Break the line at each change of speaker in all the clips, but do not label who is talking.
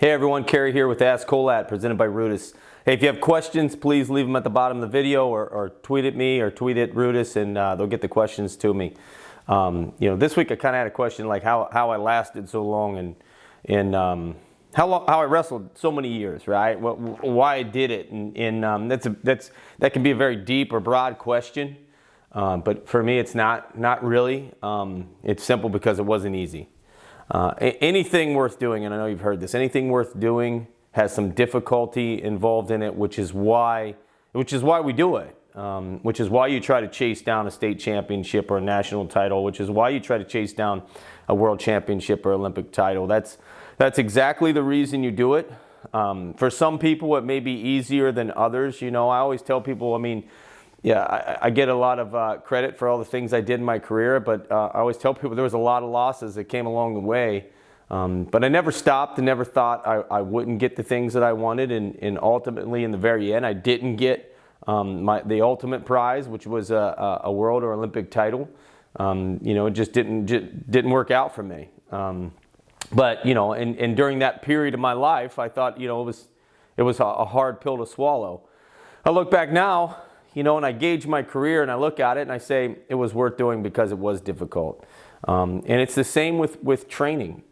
Hey everyone, Cary here with Cary Kolat, presented by Rudis. Hey, if you have questions, please leave them at the bottom of the video or tweet at me or tweet at Rudis, and they'll get the questions to me. This week I kind of had a question like how I lasted so long and how I wrestled so many years, right? Why I did it, and that can be a very deep or broad question, but for me it's not really. It's simple because it wasn't easy. Anything worth doing, and I know you've heard this, anything worth doing has some difficulty involved in it, which is why we do it, which is why you try to chase down a state championship or a national title, which is why you try to chase down a world championship or Olympic title. That's exactly the reason you do it. For some people, it may be easier than others. I always tell people, I get a lot of credit for all the things I did in my career, but I always tell people there was a lot of losses that came along the way. But I never stopped and never thought I wouldn't get the things that I wanted. And ultimately, in the very end, I didn't get the ultimate prize, which was a world or Olympic title. It just didn't work out for me. But during that period of my life, I thought, it was a hard pill to swallow. I look back now, and I gauge my career and I look at it and I say it was worth doing because it was difficult. And it's the same with training.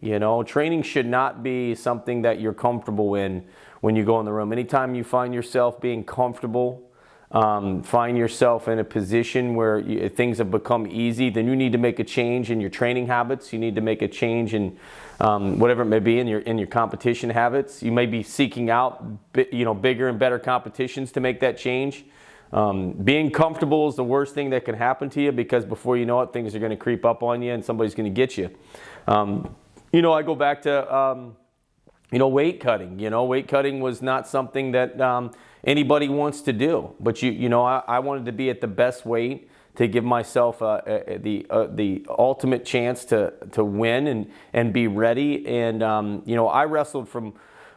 Training should not be something that you're comfortable in when you go in the room. Anytime you find yourself being comfortable, find yourself in a position where things have become easy, then you need to make a change in your training habits. You need to make a change in whatever it may be in your competition habits. You may be seeking out bigger and better competitions to make that change. Being comfortable is the worst thing that can happen to you, because before you know it, things are going to creep up on you and somebody's going to get you. I go back to, weight cutting. Weight cutting was not something that anybody wants to do. But, I wanted to be at the best weight to give myself the ultimate chance to win and be ready. And, I wrestled from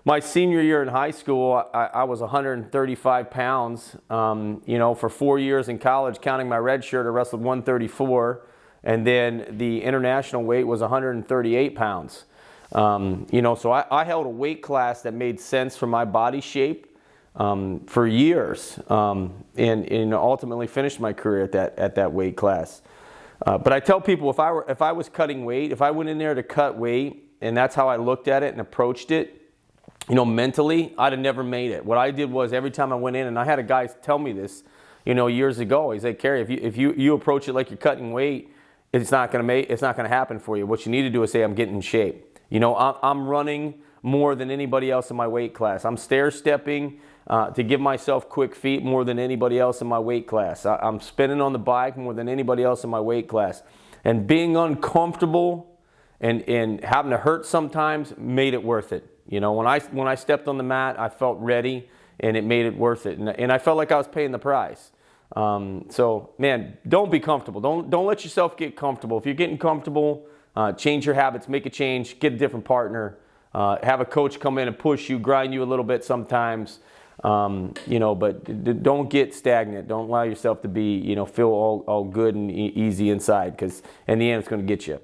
my senior year in high school. I was 135 pounds. For 4 years in college, counting my red shirt, I wrestled 134. And then the international weight was 138 pounds. So I held a weight class that made sense for my body shape for years, and ultimately finished my career at that weight class. But I tell people, if I was cutting weight, if I went in there to cut weight, and that's how I looked at it and approached it, mentally, I'd have never made it. What I did was, every time I went in, and I had a guy tell me this, years ago. He's like, Cary, if you approach it like you're cutting weight, it's not going to happen for you. What you need to do is say, I'm getting in shape. I'm running more than anybody else in my weight class. I'm stair-stepping to give myself quick feet more than anybody else in my weight class. I'm spinning on the bike more than anybody else in my weight class. And being uncomfortable and having to hurt sometimes made it worth it. When I stepped on the mat, I felt ready, and it made it worth it. And I felt like I was paying the price. So, man, don't be comfortable. Don't let yourself get comfortable. If you're getting comfortable, change your habits, make a change, get a different partner, have a coach come in and push you, grind you a little bit sometimes, but don't get stagnant. Don't allow yourself to be, feel all good and easy inside, because in the end it's going to get you.